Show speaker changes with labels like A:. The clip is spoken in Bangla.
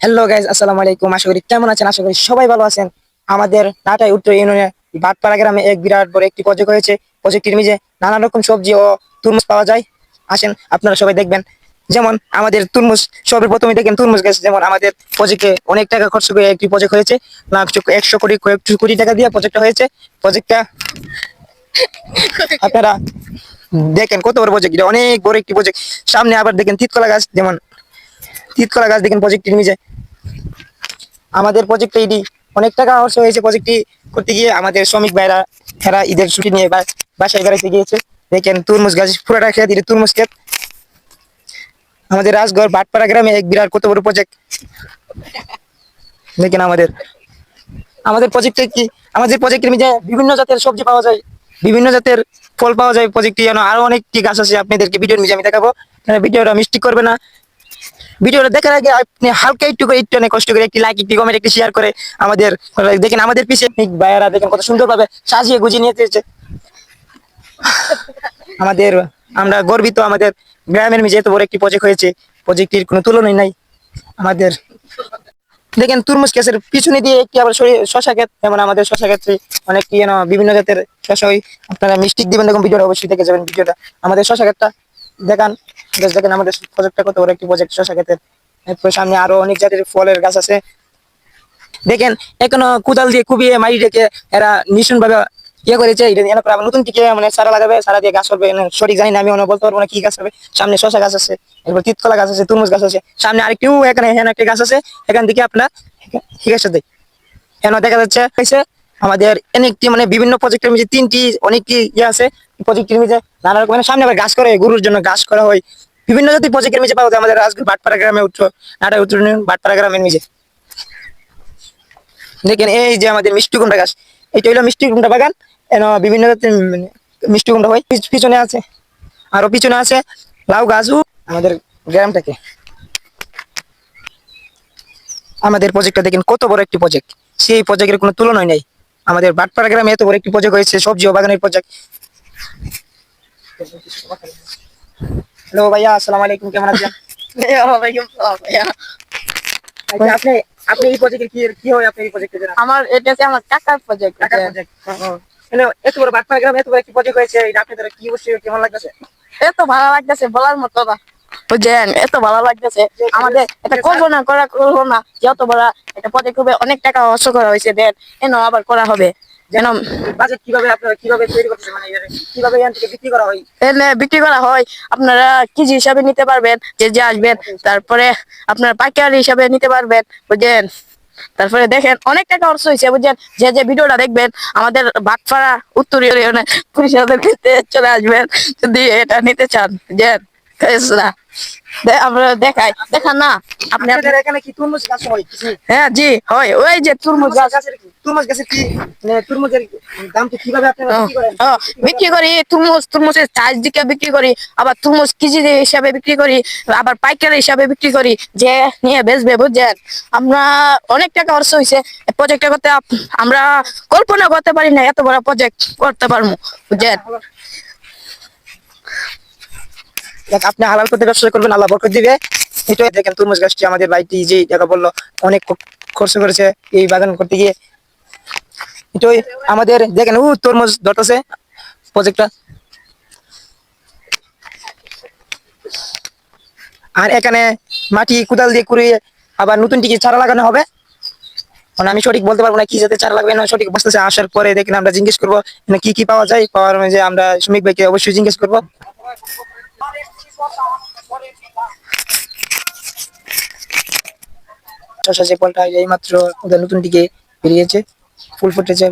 A: হ্যালো গাইজ, আসসালামু আলাইকুম। আশা করি কেমন আছেন? আশা করি সবাই ভালো আছেন। আমাদের নাটাই উত্তর ইউনিয়নে বাটপাড়া গ্রামে এক বিরাট বড় একটি প্রজেক্ট হয়েছে। প্রজেক্টের নিচে নানা রকম সবজি ও তরমুজ পাওয়া যায়। আসেন, আপনারা সবাই দেখবেন। যেমন আমাদের তরমুজ, সবের প্রথমে দেখেন তরমুজ গাছ। যেমন আমাদের প্রজেক্টে অনেক টাকা খরচ করে একটি প্রজেক্ট হয়েছে। 100 কোটি, কয়েকশো কোটি টাকা দিয়ে প্রজেক্টটা হয়েছে। প্রজেক্টটা আপনারা দেখেন কত বড় প্রজেক্ট, এটা অনেক বড় একটি প্রজেক্ট। সামনে আবার দেখেন তিতকলা গাছ, যেমন তিতকলা গাছ দেখেন প্রজেক্টের নিচে। আমাদের প্রজেক্টে এটি অনেক টাকা খরচ হয়েছে। প্রজেক্টটি করতে গিয়ে আমাদের শ্রমিক ভাইরা এরা ঈদের ছুটি নিয়ে বাসায় বেড়াইতে গিয়েছে। দেখেন তরমুজ গাছ, পুরাটা খেত, এটি তরমুজ ক্ষেত। আমাদের রাজগড় বাটপাড়া গ্রামে এক বিরাট কত বড় প্রজেক্ট দেখেন। আমাদের আমাদের প্রজেক্টে কি, আমাদের প্রজেক্টের মধ্যে বিভিন্ন জাতের সবজি পাওয়া যায়, বিভিন্ন জাতের ফল পাওয়া যায়। প্রজেক্টটি যেন আরো অনেকটি গাছ আছে, আপনাদেরকে ভিডিওর নিচে আমি দেখাবো। ভিডিওটা মিস্টেক করবে না। ভিডিওটা দেখার আগে আপনি হালকা একটু করে, একটু অনেক কষ্ট করে একটি লাইক, একটি কমেন্ট, একটি শেয়ার করে আমাদের দেখেন। আমাদের পিছিয়ে ভাইয়ারা দেখেন কত সুন্দর ভাবে সাজিয়ে গুজিয়ে নিয়ে এসেছে। আমাদের, আমরা গর্বিত। আমাদের গ্রামের মেঝে এত বড় একটি প্রজেক্ট হয়েছে, প্রজেক্টটির কোনো তুলনাই নাই। আমাদের দেখেন তুরমুজ গাছের পিছনে দিয়ে একটি আবার শশা ক্ষেত। যেমন আমাদের শশা ক্ষেত্রে অনেকটি যেন বিভিন্ন জাতের শশা হয়। আপনারা মিষ্টি দিবেন, দেখুন ভিডিওটা অবশ্যই দেখে যাবেন। ভিডিওটা আমাদের শশা ক্ষেতটা দেখান। দেখেন আমাদের প্রজেক্টটা কত বড় একটি প্রজেক্ট শশা ক্ষেতের। এরপর সামনে আরো অনেক জাতের ফলের গাছ আছে। দেখেন এখনো কোদাল দিয়ে কুবিয়ে মাটি রেখে এরা নিঃসন ভাবে করেছে। এটা এরপর আবার নতুন থেকে মানে সারা লাগাবে, সারা দিয়ে গাছ হবে। সঠিক জানি না, আমি বলতে পারবো না কি গাছ হবে। সামনে শশা গাছ আছে, এরপর তিতকলা গাছ আছে, তরমুজ গাছ আছে। সামনে আরেকটু এখানে একটা গাছ আছে, এখান থেকে আপনার ঠিক আছে এখানে দেখা যাচ্ছে আমাদের অনেকটি মানে বিভিন্ন প্রজেক্টের মধ্যে তিনটি অনেকটি আছে। প্রজেক্টের মধ্যে নানা রকম সামনে আবার গাছ করে, গরুর জন্য গাছ করা হয়। বিভিন্ন জাতির প্রজেক্টের মধ্যে পাওয়া যায় আমাদের রাজগড় বাটপাড়া গ্রামে নাটাই উত্তর বাটপাড়া গ্রামের নিচে। দেখেন এই যে আমাদের মিষ্টি কুমড়া গাছ, এটা হইলো মিষ্টি কুমড়া বাগান। বিভিন্ন জাতের মিষ্টি কুমড়া হয়। পিছনে আছে, আরো পিছনে আছে লাউ গাছও। আমাদের গ্রামটাকে, আমাদের প্রজেক্টটা দেখেন কত বড় একটি প্রজেক্ট, সেই প্রজেক্টের কোনো তুলনাই নাই। আমাদের বাটপাড়া গ্রামে এত বড় একটি প্রজেক্ট হয়েছে, সবজি ও বাগানের প্রজেক্ট। হ্যালো ভাইয়া, আসসালামু আলাইকুম, কেমন আছেন?
B: ওয়ালাইকুম সালাম ভাইয়া।
A: আচ্ছা, আপনি আপনি এই প্রজেক্টে কি কি হয়? আপনি এই প্রজেক্টে
B: আমার এটা হচ্ছে আমার কাকার প্রজেক্ট।
A: টাকার প্রজেক্ট। এত বড় বাটপাড়া গ্রামে এত বড় একটি প্রজেক্ট হয়েছে, এটা আপনাদের কি অবশ্যই কেমন লাগতেছে?
B: এত ভালো লাগতেছে বলার মতো না, বুঝছেন? এত ভালো লাগতেছে। আমাদের এটা কল্পনা করা করবো না, যত বড় একটা প্রজেক্ট হবে, অনেক টাকা খরচ করা হয়েছে। দেন এন আবার করা হবে। যেন
A: বাজেট কিভাবে আপনারা কিভাবে তৈরি করতেছেন, মানে কিভাবে এখান থেকে বিক্রি করা হয়?
B: এনে বিক্রি করা হয়, আপনারা কেজি হিসাবে নিতে পারবেন, যে যে আসবেন। তারপরে আপনার পাইকারি হিসাবে নিতে পারবেন, বুঝছেন? তারপরে দেখেন অনেক টাকা খরচ হয়েছে, বুঝছেন? যে যে ভিডিওটা দেখবেন আমাদের বাটপাড়া উত্তর ইউনিয়নে পরিষদের ক্ষেত্রে চলে আসবেন যদি এটা নিতে চান, বুঝছেন? আমরা দেখাই, দেখান না আপনি।
A: আপনাদের এখানে কি তরমুজ গাছ হয় কিছু?
B: হ্যাঁ জি হয়, ওই যে তুরমুজ গাছ।
A: তরমুজ গাছের কি মানে তরমুজের দাম কি কিভাবে আপনারা বিক্রি করেন?
B: বিক্রি করি তুরমুজের সাইজ দিকে বিক্রি করি, আবার তুরমুজ কেজি হিসাবে বিক্রি করি, আবার পাইকারি হিসাবে বিক্রি করি, যে নিয়ে বেচবে, বুঝছেন? আমরা অনেক টাকা খরচ হয়েছে প্রজেক্টটা করতে। আমরা কল্পনা করতে পারি না এত বড় প্রজেক্ট করতে পারবো, বুঝছেন?
A: আপনি হালাল করতে ব্যবসা করবেন, আল্লাহ বরকত দিবে। এটাই দেখেন তরমুজ গাছটি আমাদের ভাইটি যে টাকা বললো অনেক খরচ করেছে এই বাগান করতে গিয়ে। এটাই আমাদের দেখেন তরমুজ ধরতেছে প্রজেক্টটা। আর এখানে মাটি কোদাল দিয়ে কুড়িয়ে আবার নতুন টিকে চারা লাগানো হবে। মানে আমি সঠিক বলতে পারবো না কি যাতে চারা লাগবে না, সঠিক বুঝতেছে। আসার পরে দেখেন আমরা জিজ্ঞেস করবো কি কি পাওয়া যায়। পাওয়ার যে আমরা শ্রমিক ভাইকে অবশ্যই জিজ্ঞেস করবো। শসা যে ফলটা এই মাত্র ওদের নতুন দিকে বেরিয়েছে, ফুল ফুটেছে,